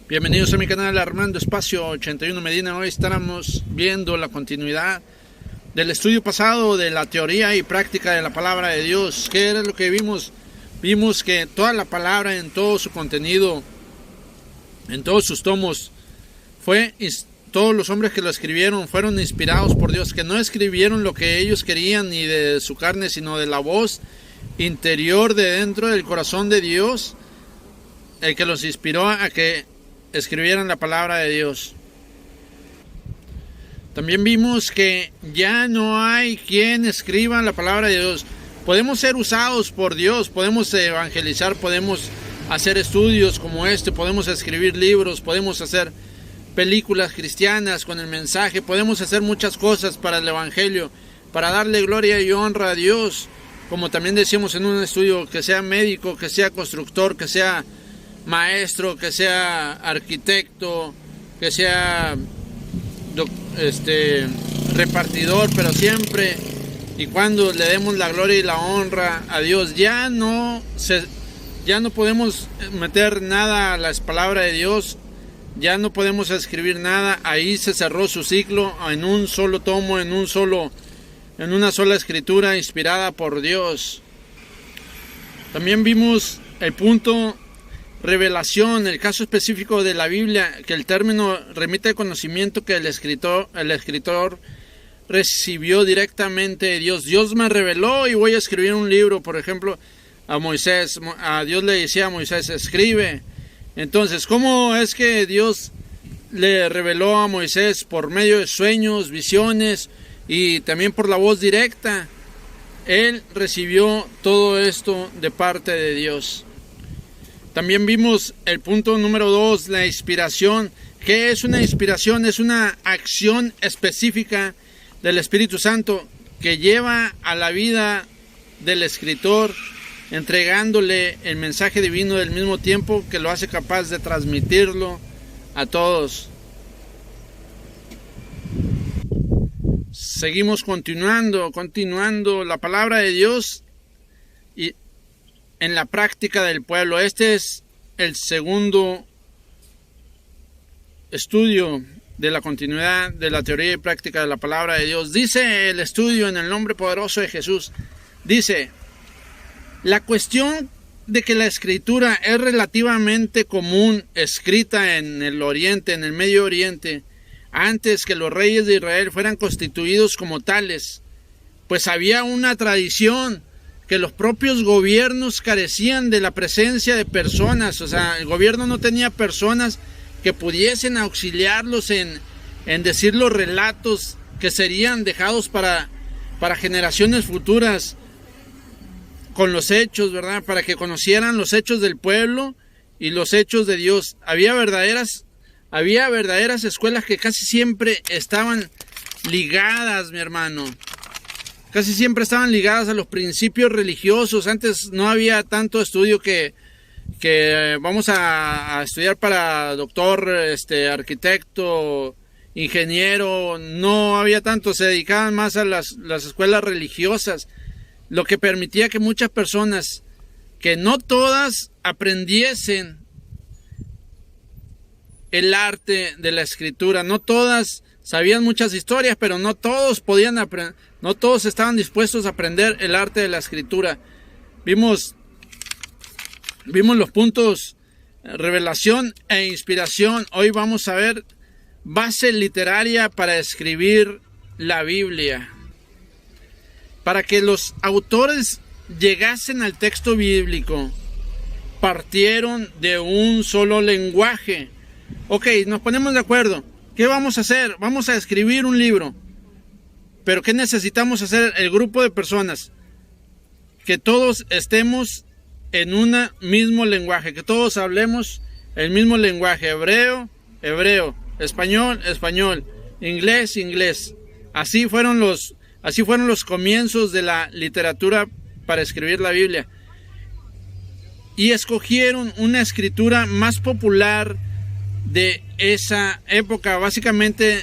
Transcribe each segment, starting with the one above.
Bienvenidos a mi canal Armando Espacio 81 Medina. Hoy estaremos viendo la continuidad del estudio pasado de la teoría y práctica de la palabra de Dios. ¿Qué era lo que vimos? Vimos que toda la palabra en todo su contenido, en todos sus tomos, todos los hombres que lo escribieron fueron inspirados por Dios, que no escribieron lo que ellos querían ni de su carne, sino de la voz interior de dentro del corazón de Dios, el que los inspiró a que escribieran la palabra de Dios. También vimos que ya no hay quien escriba la palabra de Dios. Podemos ser usados por Dios, podemos evangelizar, podemos hacer estudios como este, podemos escribir libros, podemos hacer películas cristianas con el mensaje, podemos hacer muchas cosas para el evangelio, para darle gloria y honra a Dios. Como también decíamos en un estudio, que sea médico, que sea constructor, que sea maestro, que sea arquitecto, que sea repartidor, pero siempre y cuando le demos la gloria y la honra a Dios. Ya no podemos meter nada a la palabra de Dios, ya no podemos escribir nada. Ahí se cerró su ciclo en un solo tomo, en una sola escritura inspirada por Dios. También vimos el punto revelación, el caso específico de la Biblia, que el término remite al conocimiento que el escritor recibió directamente de Dios. Dios me reveló y voy a escribir un libro. Por ejemplo, a Dios le decía a Moisés, escribe. Entonces, ¿cómo es que Dios le reveló a Moisés? Por medio de sueños, visiones y también por la voz directa. Él recibió todo esto de parte de Dios. También vimos el punto número 2, la inspiración. ¿Qué es una inspiración? Es una acción específica del Espíritu Santo que lleva a la vida del escritor, entregándole el mensaje divino del mismo tiempo que lo hace capaz de transmitirlo a todos. Seguimos continuando la palabra de Dios y en la práctica del pueblo. Este es el segundo estudio de la continuidad de la teoría y práctica de la palabra de Dios. Dice el estudio en el nombre poderoso de Jesús. Dice, la cuestión de que la escritura es relativamente común, escrita en el Oriente, en el Medio Oriente, antes que los reyes de Israel fueran constituidos como tales, pues había una tradición que los propios gobiernos carecían de la presencia de personas. O sea, el gobierno no tenía personas que pudiesen auxiliarlos en decir los relatos que serían dejados para generaciones futuras con los hechos, ¿verdad? Para que conocieran los hechos del pueblo y los hechos de Dios. Había verdaderas escuelas que casi siempre estaban ligadas, mi hermano. Casi siempre estaban ligadas a los principios religiosos. Antes no había tanto estudio que vamos a estudiar para doctor, arquitecto, ingeniero. No había tanto, se dedicaban más a las escuelas religiosas, lo que permitía que muchas personas, que no todas aprendiesen el arte de la escritura, no todas sabían muchas historias, pero no todos podían aprender, no todos estaban dispuestos a aprender el arte de la escritura. Vimos los puntos revelación e inspiración. Hoy vamos a ver base literaria para escribir la Biblia. Para que los autores llegasen al texto bíblico, partieron de un solo lenguaje. Ok, nos ponemos de acuerdo. ¿Qué vamos a hacer? Vamos a escribir un libro. Pero ¿qué necesitamos hacer el grupo de personas? Que todos estemos en un mismo lenguaje, que todos hablemos el mismo lenguaje. Hebreo, hebreo, español, español, inglés, inglés. Así fueron los comienzos de la literatura para escribir la Biblia. Y escogieron una escritura más popular de esa época. Básicamente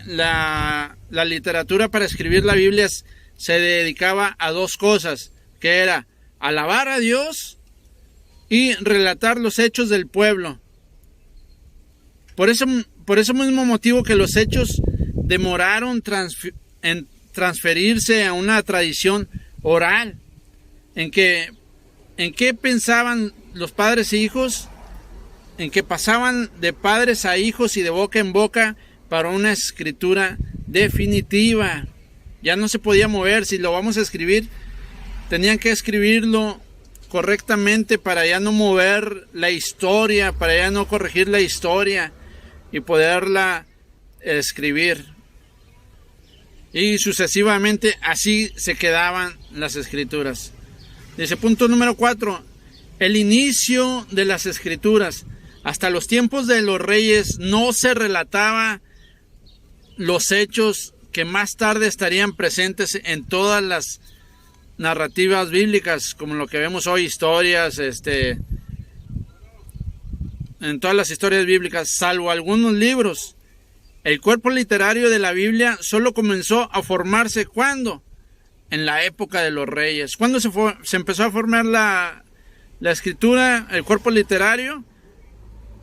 la literatura para escribir la Biblia se dedicaba a dos cosas, que era alabar a Dios y relatar los hechos del pueblo. Por eso mismo motivo que los hechos demoraron en transferirse a una tradición oral. ¿En qué pensaban los padres e hijos? En que pasaban de padres a hijos y de boca en boca para una escritura definitiva. Ya no se podía mover. Si lo vamos a escribir, tenían que escribirlo correctamente para ya no mover la historia, para ya no corregir la historia y poderla escribir. Y sucesivamente así se quedaban las escrituras. Dice, punto número 4, el inicio de las escrituras. Hasta los tiempos de los reyes no se relataba los hechos que más tarde estarían presentes en todas las narrativas bíblicas, como lo que vemos hoy, historias, en todas las historias bíblicas, salvo algunos libros. El cuerpo literario de la Biblia solo comenzó a formarse, ¿cuándo? En la época de los reyes. ¿Cuándo se empezó a formar la escritura, el cuerpo literario?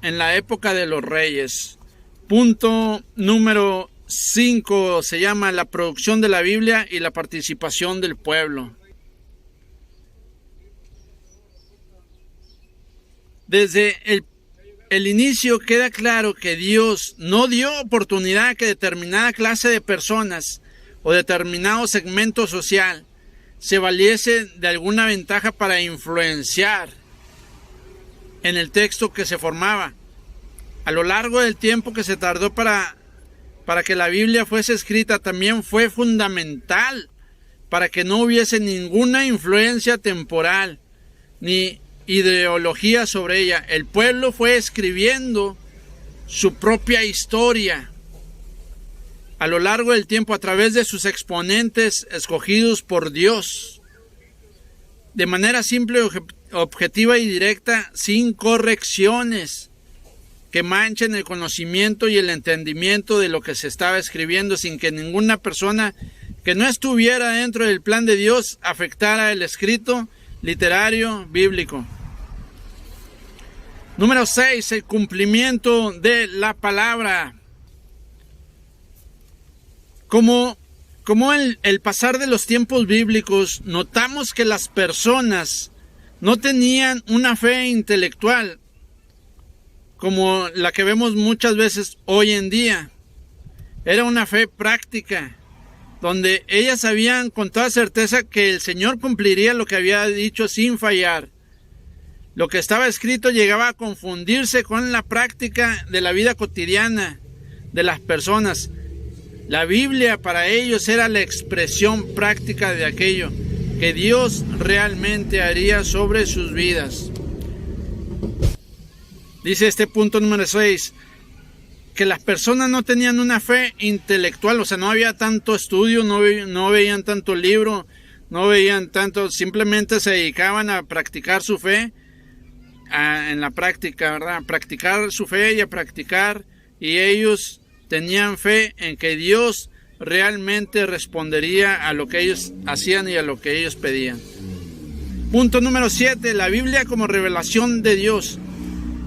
En la época de los reyes. Punto número 5 se llama la producción de la Biblia y la participación del pueblo. Desde el inicio queda claro que Dios no dio oportunidad a que determinada clase de personas o determinado segmento social se valiese de alguna ventaja para influenciar en el texto que se formaba. A lo largo del tiempo que se tardó para que la Biblia fuese escrita, también fue fundamental para que no hubiese ninguna influencia temporal ni ideología sobre ella. El pueblo fue escribiendo su propia historia a lo largo del tiempo a través de sus exponentes escogidos por Dios, de manera simple, objetiva y directa, sin correcciones que manchen el conocimiento y el entendimiento de lo que se estaba escribiendo, sin que ninguna persona que no estuviera dentro del plan de Dios afectara el escrito literario bíblico. Número 6, el cumplimiento de la palabra. Como el pasar de los tiempos bíblicos, notamos que las personas no tenían una fe intelectual como la que vemos muchas veces hoy en día. Era una fe práctica, donde ellas sabían con toda certeza que el Señor cumpliría lo que había dicho sin fallar. Lo que estaba escrito llegaba a confundirse con la práctica de la vida cotidiana de las personas. La Biblia para ellos era la expresión práctica de aquello que Dios realmente haría sobre sus vidas. Dice este punto número 6, que las personas no tenían una fe intelectual, o sea, no había tanto estudio, no veían tanto libro, no veían tanto, simplemente se dedicaban a practicar su fe, en la práctica, ¿verdad? A practicar su fe y a practicar, y ellos tenían fe en que Dios realmente respondería a lo que ellos hacían y a lo que ellos pedían. Punto número 7, la Biblia como revelación de Dios.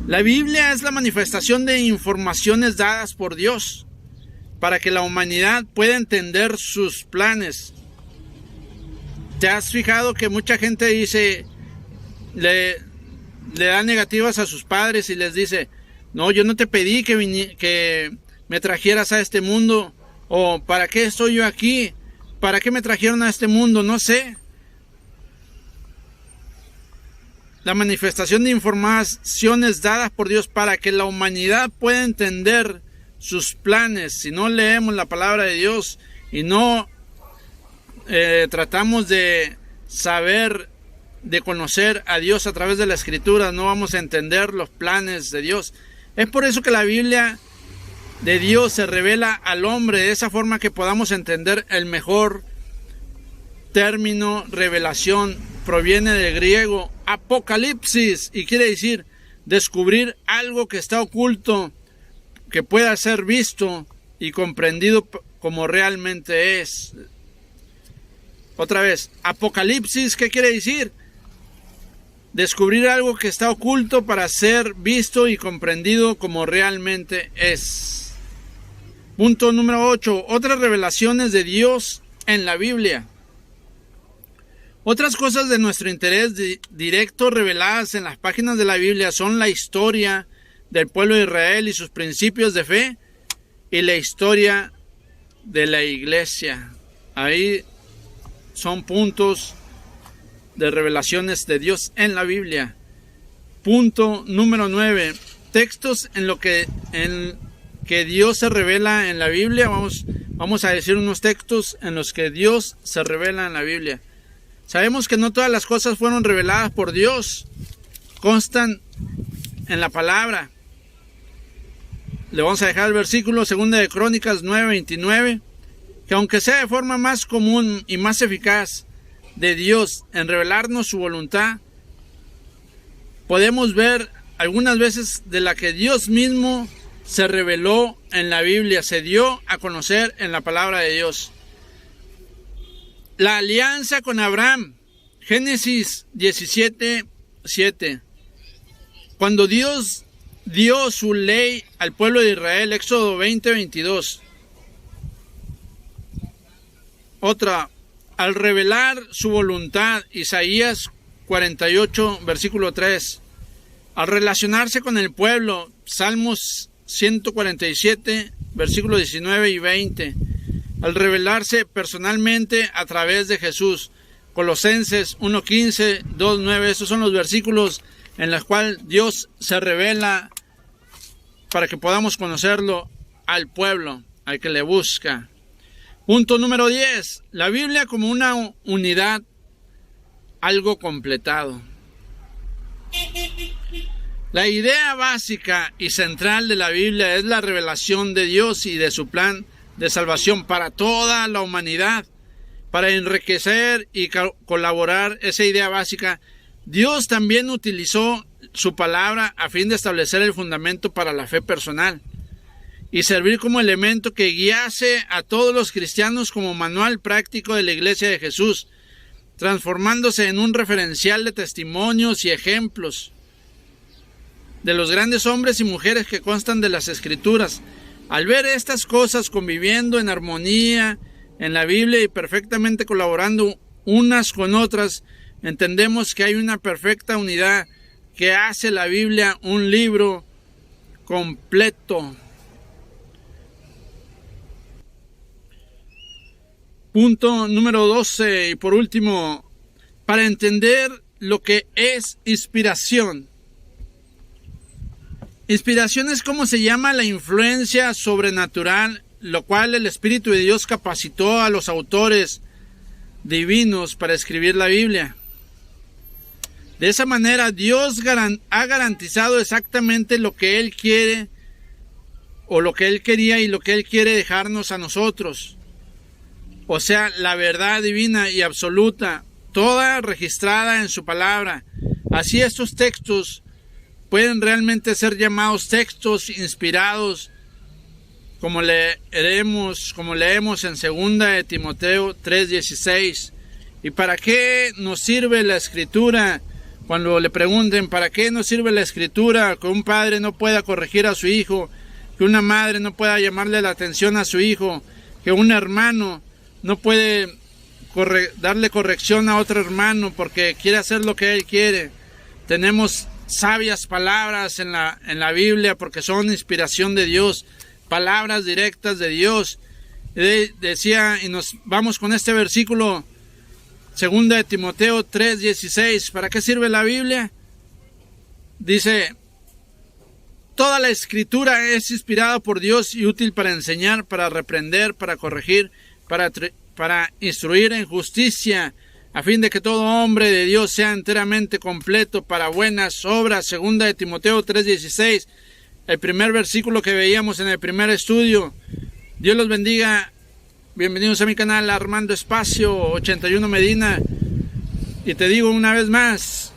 La Biblia es la manifestación de informaciones dadas por Dios para que la humanidad pueda entender sus planes. ¿Te has fijado que mucha gente dice, le da negativas a sus padres y les dice, no, yo no te pedí que me trajeras a este mundo, o ¿para qué estoy yo aquí? ¿Para qué me trajeron a este mundo? No sé. La manifestación de informaciones dadas por Dios para que la humanidad pueda entender sus planes. Si no leemos la palabra de Dios y no tratamos de saber, de conocer a Dios a través de la Escritura, no vamos a entender los planes de Dios. Es por eso que la Biblia de Dios se revela al hombre de esa forma que podamos entender el mejor término. Revelación proviene del griego apocalipsis y quiere decir descubrir algo que está oculto, que pueda ser visto y comprendido como realmente es. Otra vez, apocalipsis, ¿qué quiere decir? descubrir algo que está oculto para ser visto y comprendido como realmente es. Punto número 8. Otras revelaciones de Dios en la Biblia. Otras cosas de nuestro interés directo reveladas en las páginas de la Biblia son la historia del pueblo de Israel y sus principios de fe y la historia de la iglesia. Ahí son puntos de revelaciones de Dios en la Biblia. Punto número 9. Textos en que Dios se revela en la Biblia. Vamos a decir unos textos en los que Dios se revela en la Biblia. Sabemos que no todas las cosas fueron reveladas por Dios. Constan en la palabra. Le vamos a dejar el versículo 2 de Crónicas 9:29, que aunque sea de forma más común y más eficaz de Dios en revelarnos su voluntad, podemos ver algunas veces de la que Dios mismo se reveló en la Biblia, se dio a conocer en la palabra de Dios. La alianza con Abraham, Génesis 17:7. Cuando Dios dio su ley al pueblo de Israel, Éxodo 20:22. Otra, al revelar su voluntad, Isaías 48, versículo 3. Al relacionarse con el pueblo, Salmos 147, versículos 19 y 20. Al revelarse personalmente a través de Jesús, Colosenses 1:15, 2:9. Estos son los versículos en los cuales Dios se revela para que podamos conocerlo al pueblo, al que le busca. Punto número 10. La Biblia como una unidad, algo completado. La idea básica y central de la Biblia es la revelación de Dios y de su plan de salvación para toda la humanidad. Para enriquecer y colaborar esa idea básica, Dios también utilizó su palabra a fin de establecer el fundamento para la fe personal y servir como elemento que guiase a todos los cristianos como manual práctico de la Iglesia de Jesús, transformándose en un referencial de testimonios y ejemplos de los grandes hombres y mujeres que constan de las Escrituras. Al ver estas cosas conviviendo en armonía en la Biblia y perfectamente colaborando unas con otras, entendemos que hay una perfecta unidad que hace la Biblia un libro completo. Punto número 12 y por último, para entender lo que es inspiración. Inspiración es como se llama la influencia sobrenatural, lo cual el Espíritu de Dios capacitó a los autores divinos para escribir la Biblia. De esa manera, Dios ha garantizado exactamente lo que Él quiere, o lo que Él quería y lo que Él quiere dejarnos a nosotros. O sea, la verdad divina y absoluta, toda registrada en su palabra. Así estos textos pueden realmente ser llamados textos inspirados, como leemos en 2 de Timoteo 3:16. ¿Y para qué nos sirve la Escritura? Cuando le pregunten, ¿para qué nos sirve la Escritura? Que un padre no pueda corregir a su hijo, que una madre no pueda llamarle la atención a su hijo, que un hermano no puede darle corrección a otro hermano porque quiere hacer lo que él quiere. Tenemos sabias palabras en la Biblia porque son inspiración de Dios, palabras directas de Dios. Decía, y nos vamos con este versículo, 2 de Timoteo 3:16. ¿Para qué sirve la Biblia? Dice, toda la Escritura es inspirada por Dios y útil para enseñar, para reprender, para corregir, para instruir en justicia, a fin de que todo hombre de Dios sea enteramente completo para buenas obras. 2 de Timoteo 3:16, el primer versículo que veíamos en el primer estudio. Dios los bendiga. Bienvenidos a mi canal Armando Espacio 81 Medina. Y te digo una vez más,